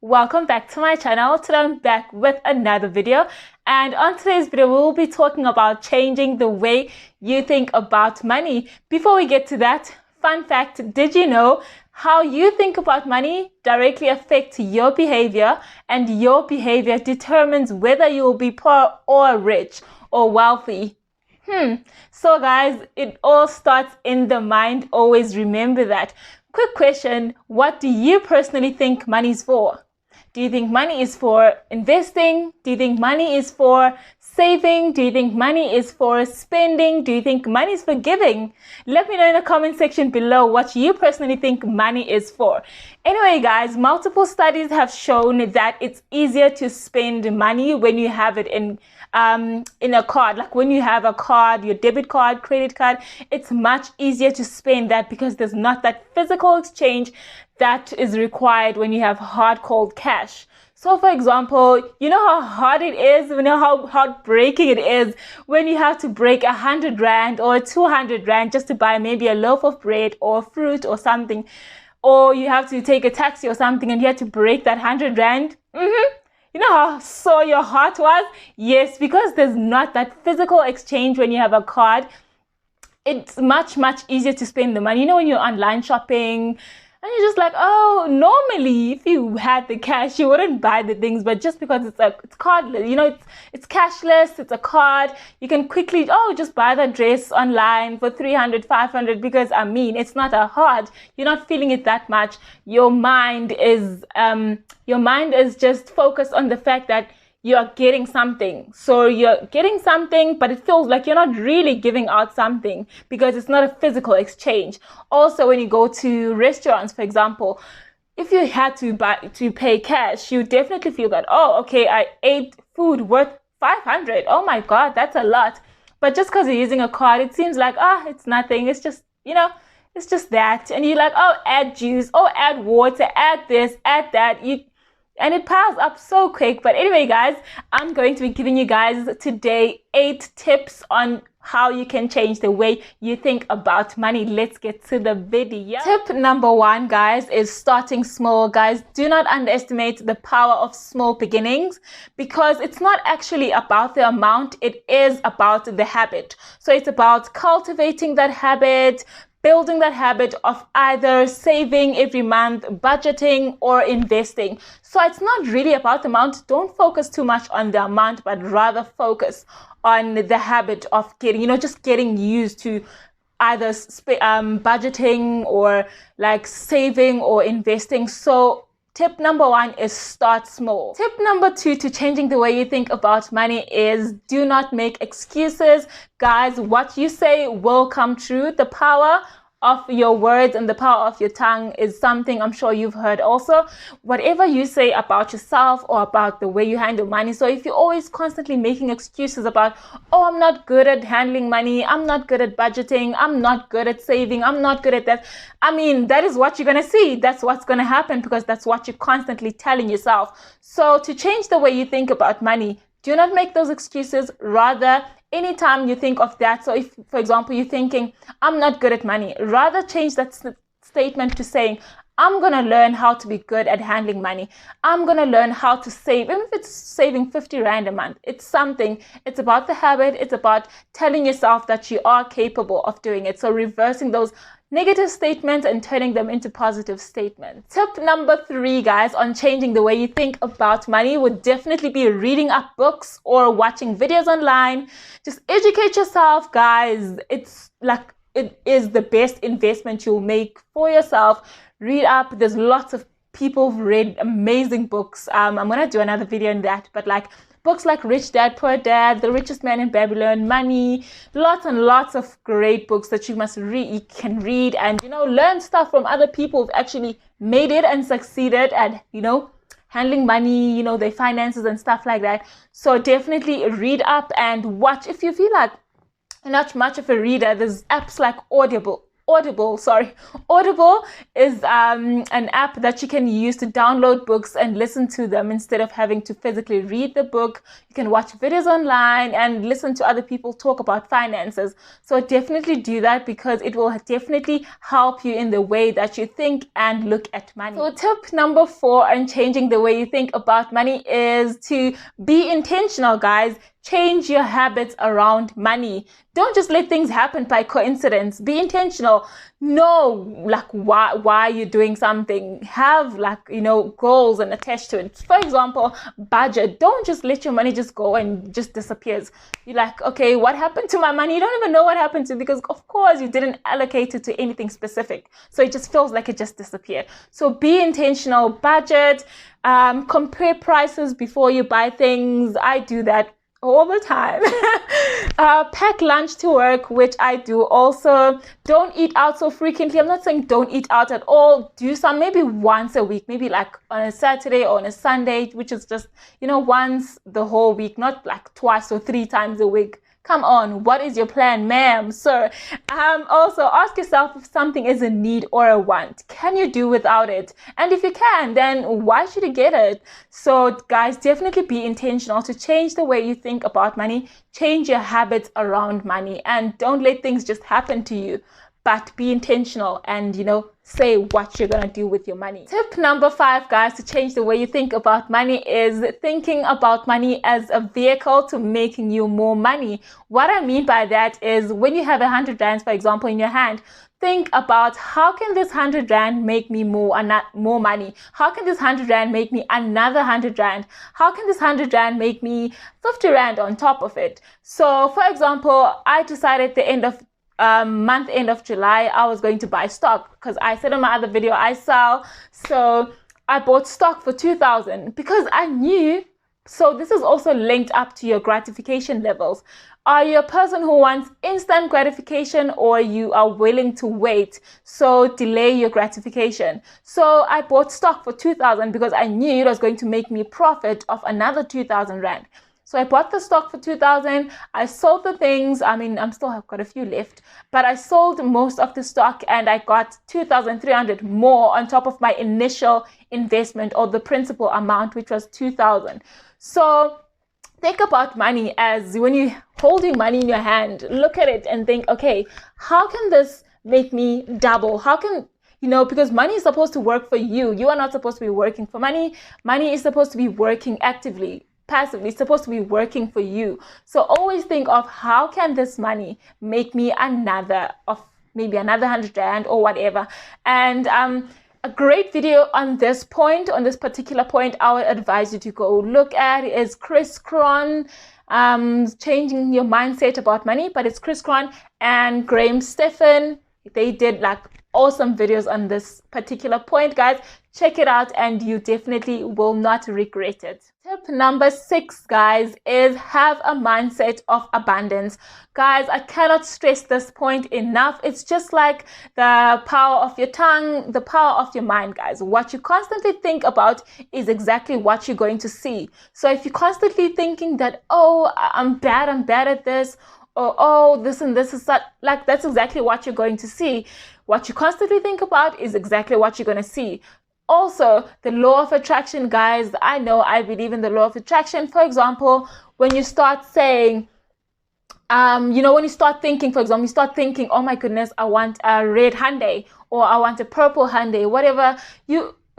welcome back to my channel. Today I'm back with another video, and on today's video we will be talking about changing the way you think about money. Before we get to that, fun fact, did you know how you think about money directly affects your behavior, and your behavior determines whether you will be poor or rich or wealthy? So guys, it all starts in the mind. Always remember that. Quick question, what do you personally think money is for? Do you think money is for investing? Do you think money is for saving? Do you think money is for spending? Do you think money is for giving? Let me know in the comment section below what you personally think money is for. Anyway guys, multiple studies have shown that it's easier to spend money when you have it in a card. Like when you have a card, your debit card, credit card, it's much easier to spend that because there's not that physical exchange that is required when you have hard cold cash. So for example, you know how hard it is, you know how heartbreaking it is when you have to break 100 rand or 200 rand just to buy maybe a loaf of bread or fruit or something, or you have to take a taxi or something and you have to break that 100 rand. You know how sore your heart was? Yes, because there's not that physical exchange when you have a card. It's much easier to spend the money. You know, when you're online shopping and you're just like, oh, normally if you had the cash you wouldn't buy the things, but just because it's cardless, you know, it's cashless, it's a card, you can quickly just buy the dress online for 300, 500, because I mean it's not a hard, you're not feeling it that much. Your mind is just focused on the fact that you're getting something. So you're getting something, but it feels like you're not really giving out something because it's not a physical exchange. Also, when you go to restaurants, for example, if you had to pay cash, you definitely feel that, oh, okay, I ate food worth 500. Oh my God, that's a lot. But just because you're using a card, it seems like, it's nothing. It's just, you know, it's just that. And you're like, oh, add juice, oh, add water, add this, add that. And it piles up so quick. But anyway guys, I'm going to be giving you guys today 8 tips on how you can change the way you think about money. Let's get to the video. Tip number 1, guys, is starting small. Guys, do not underestimate the power of small beginnings, because it's not actually about the amount, it is about the habit. So it's about cultivating that habit, building that habit of either saving every month, budgeting, or investing. So it's not really about the amount. Don't focus too much on the amount, but rather focus on the habit of getting used to either budgeting or like saving or investing. So tip number 1 is start small. Tip number 2 to changing the way you think about money is do not make excuses. Guys, what you say will come true. The power of your words and the power of your tongue is something I'm sure you've heard also. Whatever you say about yourself or about the way you handle money. So if you're always constantly making excuses about, oh, I'm not good at handling money, I'm not good at budgeting, I'm not good at saving, I'm not good at that, I mean, that is what you're going to see. That's what's going to happen, because that's what you're constantly telling yourself. So to change the way you think about money, do not make those excuses. Rather, anytime you think of that, so if, for example, you're thinking, I'm not good at money, rather change that statement to saying, I'm going to learn how to be good at handling money. I'm going to learn how to save, even if it's saving 50 rand a month. It's something, it's about the habit. It's about telling yourself that you are capable of doing it. So reversing those negative statements and turning them into positive statements. Tip number 3, guys, on changing the way you think about money would definitely be reading up books or watching videos online. Just educate yourself, guys. It's like, it is the best investment you'll make for yourself. Read up. There's lots of people who've read amazing books. I'm gonna do another video on that, but like books like Rich Dad, Poor Dad, The Richest Man in Babylon, Money, lots and lots of great books that you must read. You can read and, learn stuff from other people who've actually made it and succeeded at, handling money, their finances and stuff like that. So definitely read up and watch. If you feel like you're not much of a reader, there's apps like Audible Audible is an app that you can use to download books and listen to them instead of having to physically read the book. You can watch videos online and listen to other people talk about finances. So definitely do that, because it will definitely help you in the way that you think and look at money. So tip number 4 on changing the way you think about money is to be intentional, guys. Change your habits around money. Don't just let things happen by coincidence. Be intentional. Know like why you're doing something. Have goals and attached to it. For example, budget. Don't just let your money just go and just disappears. You're like, okay, what happened to my money? You don't even know what happened to it, because of course you didn't allocate it to anything specific. So it just feels like it just disappeared. So be intentional. Budget. Compare prices before you buy things. I do that all the time. Pack lunch to work, which I do also. Don't eat out so frequently. I'm not saying don't eat out at all. Do some maybe once a week, maybe like on a Saturday or on a Sunday, which is just, once the whole week, not like twice or 3 times a week. Come on, what is your plan, ma'am, sir? Also, ask yourself if something is a need or a want. Can you do without it? And if you can, then why should you get it? So, guys, definitely be intentional to change the way you think about money. Change your habits around money, and don't let things just happen to you. But be intentional and, say what you're going to do with your money. Tip number 5, guys, to change the way you think about money is thinking about money as a vehicle to making you more money. What I mean by that is when you have 100 rands, for example, in your hand, think about how can this 100 rand make me more money? How can this 100 rand make me another 100 rand? How can this 100 rand make me 50 rand on top of it? So, for example, I decided at the end of month end of July, I was going to buy stock, because I said in my other video I sell. So I bought stock for 2,000 because I knew. So this is also linked up to your gratification levels. Are you a person who wants instant gratification, or you are willing to wait? So delay your gratification. So I bought stock for 2,000 because I knew it was going to make me profit of another 2,000 rand. So I bought the stock for 2,000. I sold the things. I mean, I'm still have got a few left, but I sold most of the stock and I got 2,300 more on top of my initial investment, or the principal amount, which was 2,000. So think about money as when you're holding money in your hand, look at it and think, okay, how can this make me double? How can, because money is supposed to work for you. You are not supposed to be working for money. Money is supposed to be working actively. Passively, it's supposed to be working for you. So always think of how can this money make me maybe another 100 rand or whatever. And a great video on this particular point, I would advise you to go look at is Kris Krohn, changing your mindset about money. But it's Kris Krohn and Graham Stephan. They did awesome videos on this particular point, guys. Check it out and you definitely will not regret it. Tip number 6, guys, is have a mindset of abundance. Guys, I cannot stress this point enough. It's just like the power of your tongue, the power of your mind, guys. What you constantly think about is exactly what you're going to see. So if you're constantly thinking that, oh, I'm bad at this, or oh, this and this is that, that's exactly what you're going to see. What you constantly think about is exactly what you're going to see. Also, the law of attraction, guys, I believe in the law of attraction. For example, when you start saying, when you start thinking, for example, you start thinking, oh my goodness, I want a red Hyundai, or I want a purple Hyundai, whatever.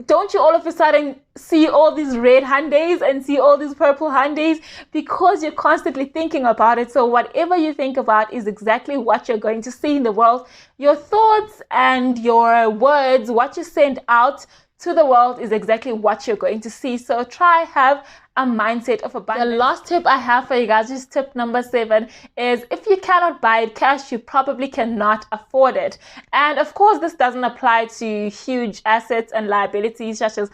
Don't you all of a sudden see all these red Hyundais and see all these purple Hyundais? Because you're constantly thinking about it. So whatever you think about is exactly what you're going to see in the world. Your thoughts and your words, what you send out to the world is exactly what you're going to see. So try have a mindset of abundance. The last tip I have for you guys is tip number 7 is if you cannot buy it cash, you probably cannot afford it. And of course, this doesn't apply to huge assets and liabilities such as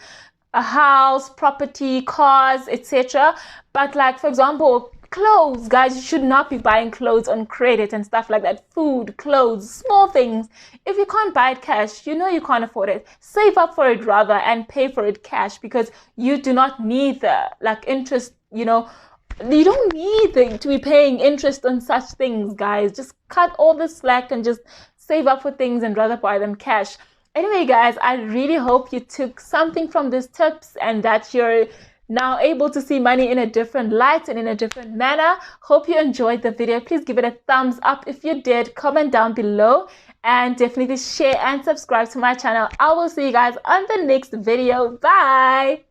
a house, property, cars, etc. But for example, clothes, guys, you should not be buying clothes on credit and stuff like that. Food, clothes, small things. If you can't buy it cash, you can't afford it. Save up for it rather and pay for it cash, because you do not need the interest, you don't need to be paying interest on such things, guys. Just cut all the slack and just save up for things and rather buy them cash. Anyway, guys, I really hope you took something from these tips and that you're now able to see money in a different light and in a different manner. Hope you enjoyed the video. Please give it a thumbs up if you did. Comment down below and definitely share and subscribe to my channel. I will see you guys on the next video. Bye.